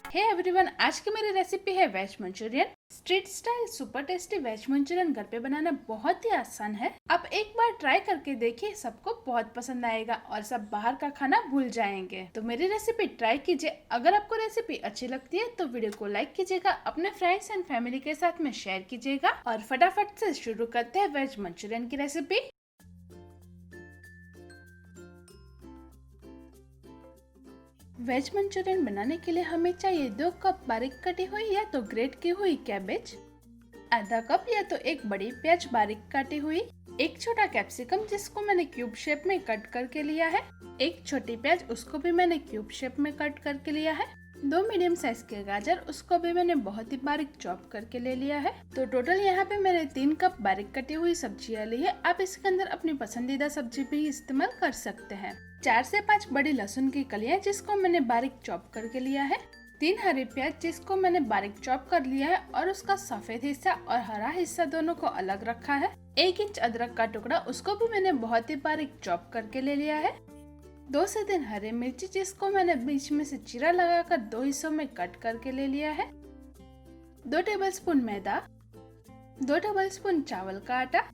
Hey everyone, आज की मेरी रेसिपी है veg Manchurian. Street style super tasty veg Manchurian घर पे बनाना बहुत ही आसान है। आप एक बार ट्राई करके देखिए, सबको बहुत पसंद आएगा और सब बाहर का खाना भूल जाएंगे। तो मेरी रेसिपी ट्राई कीजिए। अगर आपको रेसिपी अच्छी लगती है तो वीडियो को लाइक कीजिएगा, अपने फ्रेंड्स एंड फैमिली के साथ में शेयर कीजिएगा और फटाफट से शुरू करते हैं वेज मंचूरियन की रेसिपी। वेज मंचूरियन बनाने के लिए हमें चाहिए 2 कप बारीक कटी हुई या तो ग्रेट की हुई कैबेज, आधा कप या तो एक बड़ी प्याज बारीक काटी हुई, एक छोटा कैप्सिकम जिसको मैंने क्यूब शेप में कट करके लिया है, एक छोटी प्याज उसको भी मैंने क्यूब शेप में कट करके लिया है, 2 मीडियम साइज के गाजर उसको भी मैंने बहुत ही बारीक चॉप करके ले लिया है। तो टोटल यहाँ पे मैंने 3 कप बारीक कटी हुई सब्जियाँ ली है। आप इसके अंदर अपनी पसंदीदा सब्जी भी इस्तेमाल कर सकते हैं। 4 से 5 बड़ी लहसुन की कलियां जिसको मैंने बारीक चॉप करके लिया है, 3 हरी प्याज जिसको मैंने बारीक चॉप कर लिया है और उसका सफेद हिस्सा और हरा हिस्सा दोनों को अलग रखा है, 1 इंच अदरक का टुकड़ा उसको भी मैंने बहुत ही बारीक चॉप करके ले लिया है, 2 से 3 हरी मिर्ची जिसको मैंने बीच में से चीरा लगाकर 2 हिस्सों में कट करके ले लिया है, 2 टेबलस्पून मैदा, 2 टेबलस्पून चावल का आटा,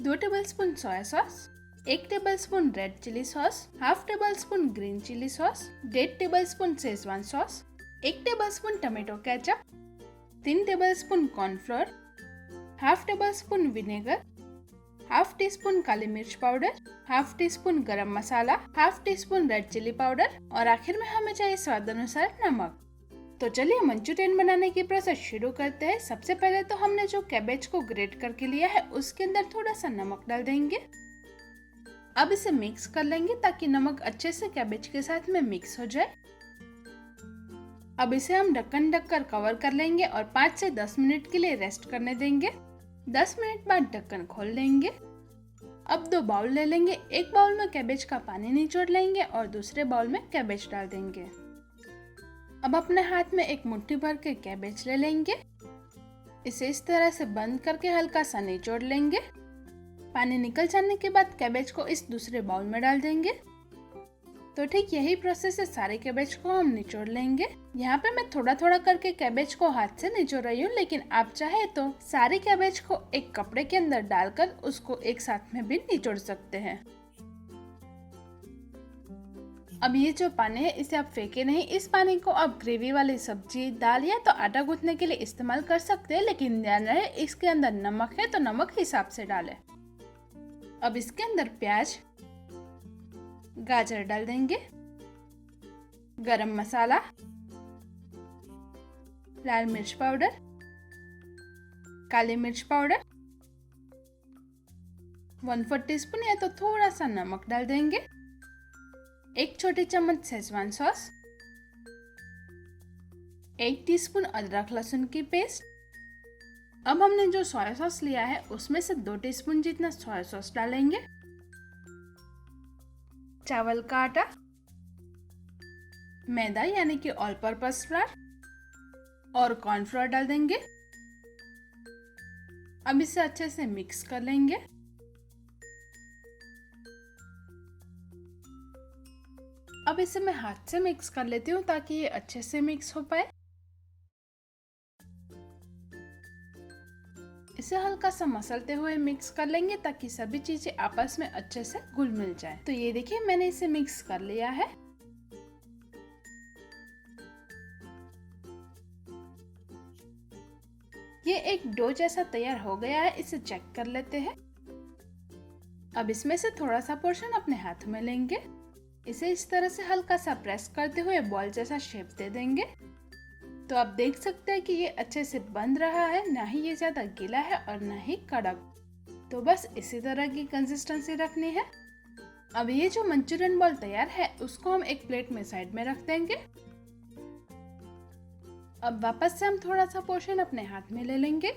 2 tablespoon soya sauce, 1 tablespoon red chilli sauce, half tablespoon green chilli sauce, 1.5 tablespoon Schezwan sauce, 1 tablespoon tomato ketchup, 3 tablespoon cornflour, half tablespoon vinegar, half teaspoon काली मिर्च powder, half teaspoon garam masala, half teaspoon red chilli powder और आखिर में हमें चाहिए स्वाद अनुसार नमक। तो चलिए मंचूरियन बनाने की प्रोसेस शुरू करते हैं। सबसे पहले तो हमने जो कैबेज को ग्रेट करके लिया है उसके अंदर थोड़ा सा नमक डाल देंगे। अब इसे मिक्स कर लेंगे ताकि नमक अच्छे से कैबेज के साथ में मिक्स हो जाए। अब इसे हम ढक्कन ढककर कवर कर लेंगे और 5 से 10 मिनट के लिए रेस्ट करने देंगे। 10 मिनट बाद ढक्कन खोल लेंगे। अब 2 बाउल ले लेंगे, एक बाउल में कैबेज का पानी निचोड़ लेंगे और दूसरे बाउल में कैबेज डाल देंगे। अब अपने हाथ में एक मुट्ठी भर के कैबेज ले लेंगे, इसे इस तरह से बंद करके हल्का सा निचोड़ लेंगे। पानी निकल जाने के बाद कैबेज को इस दूसरे बाउल में डाल देंगे। तो ठीक यही प्रोसेस है, सारे कैबेज को हम निचोड़ लेंगे। यहाँ पे मैं थोड़ा थोड़ा करके कैबेज को हाथ से निचोड़ रही हूँ, लेकिन आप चाहे तो सारे कैबेज को एक कपड़े के अंदर डालकर उसको एक साथ में भी निचोड़ सकते हैं। अब ये जो पानी है इसे आप फेंके नहीं, इस पानी को आप ग्रेवी वाली सब्जी, दाल या तो आटा गूंथने के लिए इस्तेमाल कर सकते हैं, लेकिन ध्यान रहे इसके अंदर नमक है तो नमक हिसाब से डालें। अब इसके अंदर प्याज, गाजर डाल देंगे, गरम मसाला, लाल मिर्च पाउडर, काली मिर्च पाउडर, 1/4 टीस्पून या तो थोड़ा सा नमक डाल देंगे, 1 छोटी चम्मच शेजवान सॉस, 1 टीस्पून अदरक लहसुन की पेस्ट। अब हमने जो सोया सॉस लिया है उसमें से 2 टीस्पून जितना सोया सॉस डालेंगे, चावल का आटा, मैदा यानी कि ऑल पर्पस फ्लावर और कॉर्नफ्लोर डाल देंगे। अब इसे अच्छे से मिक्स कर लेंगे। अब इसे मैं हाथ से मिक्स कर लेती हूँ ताकि ये अच्छे से मिक्स हो पाए। इसे हल्का सा मसलते हुए मिक्स कर लेंगे ताकि सभी चीजें आपस में अच्छे से घुल मिल जाए। तो ये देखिए मैंने इसे मिक्स कर लिया है। ये एक डो जैसा तैयार हो गया है, इसे चेक कर लेते हैं। अब इसमें से थोड़ा सा पोर्शन अपने हाथ में लेंगे, इसे इस तरह से हल्का सा प्रेस करते हुए बॉल जैसा शेप दे देंगे। तो आप देख सकते हैं कि ये अच्छे से बंध रहा है, ना ही ये ज्यादा गीला है और ना ही कड़क। तो बस इसी तरह की कंसिस्टेंसी रखनी है। अब ये जो मंचूरियन बॉल तैयार है उसको हम एक प्लेट में साइड में रख देंगे। अब वापस से हम थोड़ा सा पोर्शन अपने हाथ में ले लेंगे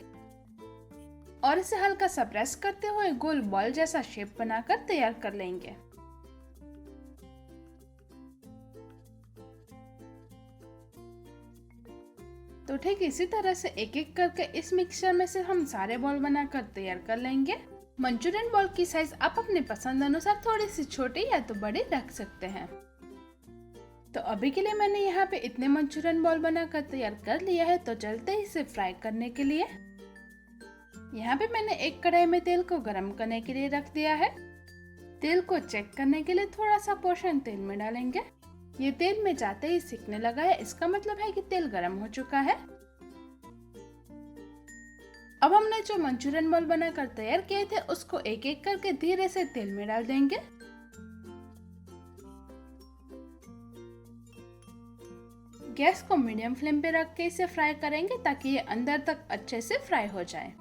और इसे हल्का सा प्रेस करते हुए गोल बॉल जैसा शेप बनाकर तैयार कर लेंगे। तो ठीक इसी तरह से एक एक करके इस मिक्सचर में से हम सारे बॉल बनाकर तैयार कर लेंगे। मंचूरियन बॉल की साइज आप अपने पसंद अनुसार थोड़ी सी छोटी या तो बड़ी रख सकते हैं। तो अभी के लिए मैंने यहाँ पे इतने मंचूरियन बॉल बनाकर तैयार कर लिया है, तो चलते हैं इसे फ्राई करने के लिए। यहाँ पे मैंने एक कढ़ाई में तेल को गरम करने के लिए रख दिया है। तेल को चेक करने के लिए थोड़ा सा पोर्शन तेल में डालेंगे। ये तेल में जाते ही सिकने लगा है, इसका मतलब है कि तेल गरम हो चुका है। अब हमने जो मंचूरियन बॉल बनाकर तैयार किए थे उसको एक एक करके धीरे से तेल में डाल देंगे। गैस को मीडियम फ्लेम पे रख के इसे फ्राई करेंगे ताकि ये अंदर तक अच्छे से फ्राई हो जाए।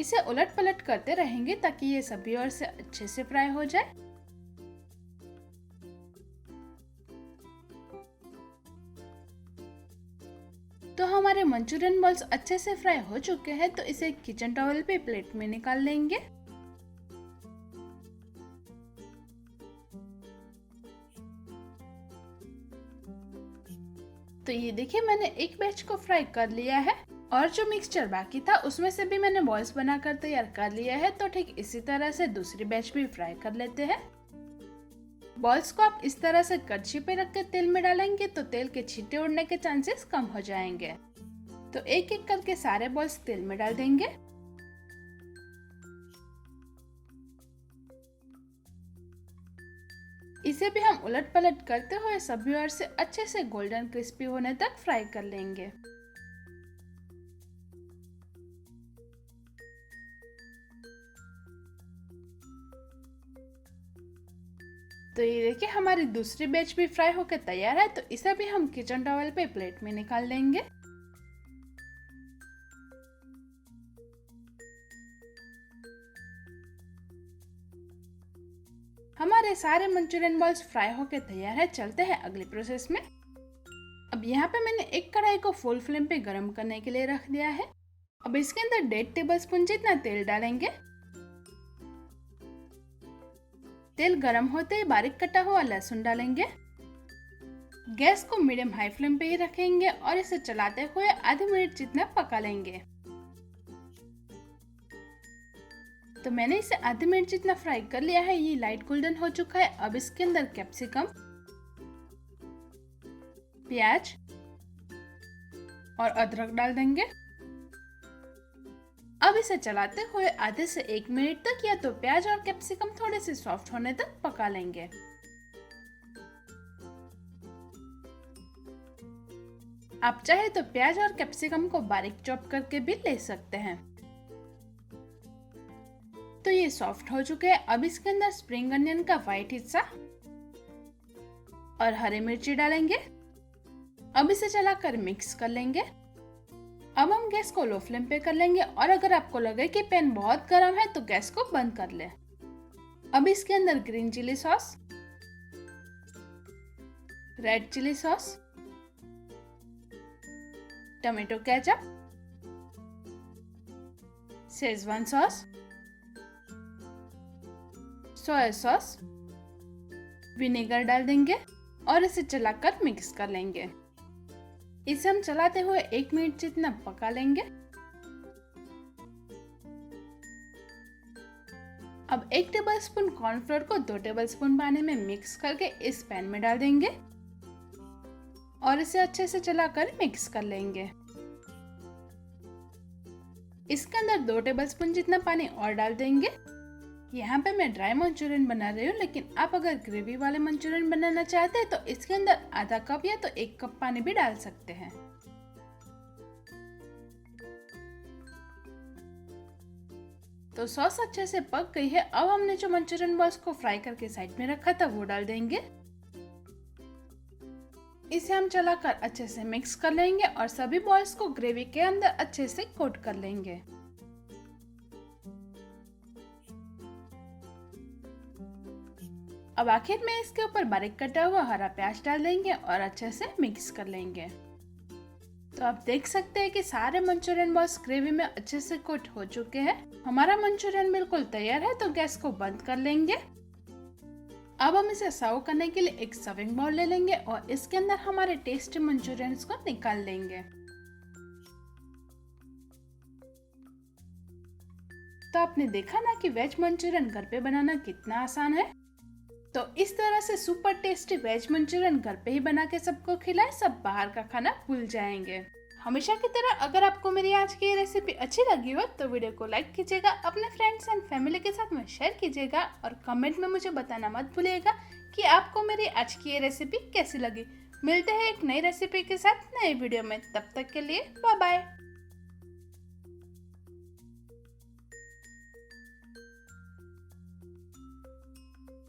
इसे उलट पलट करते रहेंगे ताकि ये सभी ओर से अच्छे से फ्राई हो जाए। तो हमारे मंचूरियन बॉल्स अच्छे से फ्राई हो चुके हैं, तो इसे किचन टॉवल पे प्लेट में निकाल लेंगे। तो ये देखिए मैंने एक बैच को फ्राई कर लिया है और जो मिक्सचर बाकी था उसमें से भी मैंने बॉल्स बनाकर तैयार कर लिया है। तो ठीक इसी तरह से दूसरी बैच भी फ्राई कर लेते हैं। बॉल्स को आप इस तरह से कड़छी पे रख के तेल में डालेंगे तो तेल के छींटे उड़ने के चांसेस कम हो जाएंगे। तो एक एक करके सारे बॉल्स तेल में डाल देंगे। इसे भी हम उलट पलट करते हुए सभी ओर से अच्छे से गोल्डन क्रिस्पी होने तक फ्राई कर लेंगे। तो ये देखिए हमारी दूसरी बैच भी फ्राई होकर तैयार है, तो इसे भी हम किचन टॉवल पे प्लेट में निकाल लेंगे। हमारे सारे मंचूरियन बॉल्स फ्राई होकर तैयार है। चलते हैं अगली प्रोसेस में। अब यहाँ पे मैंने एक कढ़ाई को फुल फ्लेम पे गरम करने के लिए रख दिया है। अब इसके अंदर 1.5 टेबलस्पून जितना तेल डालेंगे। तेल गरम होते ही बारीक कटा हुआ लहसुन डालेंगे। गैस को मीडियम हाई फ्लेम पे ही रखेंगे और इसे चलाते हुए आधे मिनट जितना पका लेंगे। तो मैंने इसे आधे मिनट जितना फ्राई कर लिया है, ये लाइट गोल्डन हो चुका है। अब इसके अंदर कैप्सिकम, प्याज और अदरक डाल देंगे। अब इसे चलाते हुए आधे से 1 मिनट तक या तो प्याज और कैप्सिकम थोड़े से सॉफ्ट होने तक पका लेंगे। आप चाहे तो प्याज और कैप्सिकम को बारीक चॉप करके भी ले सकते हैं। तो ये सॉफ्ट हो चुके हैं। अब इसके अंदर स्प्रिंग अनियन का व्हाइट हिस्सा और हरी मिर्ची डालेंगे। अब इसे चलाकर मिक्स कर लेंगे। अब हम गैस को लो फ्लेम पे कर लेंगे और अगर आपको लगे कि पैन बहुत गर्म है तो गैस को बंद कर ले। अब इसके अंदर green chilli sauce, red chilli sauce, tomato ketchup, Schezwan sauce, soya sauce, vinegar डाल देंगे और इसे चलाकर मिक्स कर लेंगे। इसे हम चलाते हुए 1 मिनट जितना पका लेंगे। अब 1 टेबलस्पून कॉर्नफ्लोर को 2 टेबलस्पून पानी में मिक्स करके इस पैन में डाल देंगे और इसे अच्छे से चलाकर मिक्स कर लेंगे। इसके अंदर 2 टेबलस्पून जितना पानी और डाल देंगे। यहाँ पे मैं ड्राई मंचूरियन बना रही हूँ, लेकिन आप अगर ग्रेवी वाले मंचूरियन बनाना चाहते हैं तो इसके अंदर आधा कप या तो 1 कप पानी भी डाल सकते हैं। तो सॉस अच्छे से पक गई है। अब हमने जो मंचूरियन बॉल्स को फ्राई करके साइड में रखा था वो डाल देंगे। इसे हम चलाकर अच्छे से मिक्स कर लेंगे और सभी बॉल्स को ग्रेवी के अंदर अच्छे से कोट कर लेंगे। अब आखिर में इसके ऊपर बारीक कटा हुआ हरा प्याज डाल देंगे और अच्छे से मिक्स कर लेंगे। तो आप देख सकते हैं कि सारे मंचूरियन बॉल्स ग्रेवी में अच्छे से कोट हो चुके हैं। हमारा मंचूरियन बिल्कुल तैयार है, तो गैस को बंद कर लेंगे। अब हम इसे सर्व करने के लिए एक सर्विंग बाउल ले लेंगे और इसके अंदर हमारे टेस्टी मंचूरियन को निकाल लेंगे। तो आपने देखा ना कि वेज मंचूरियन घर पे बनाना कितना आसान है। तो इस तरह से सुपर टेस्टी वेज मंचूरियन घर पे ही बना के सबको खिलाएं, सब बाहर का खाना भूल जाएंगे। हमेशा की तरह अगर आपको मेरी आज की ये रेसिपी अच्छी लगी हो तो वीडियो को लाइक कीजिएगा, अपने फ्रेंड्स एंड फैमिली के साथ में शेयर कीजिएगा और कमेंट में मुझे बताना मत भूलिएगा कि आपको मेरी आज की ये रेसिपी कैसी लगी। मिलते हैं एक नई रेसिपी के साथ नए वीडियो में, तब तक के लिए बाय बाय।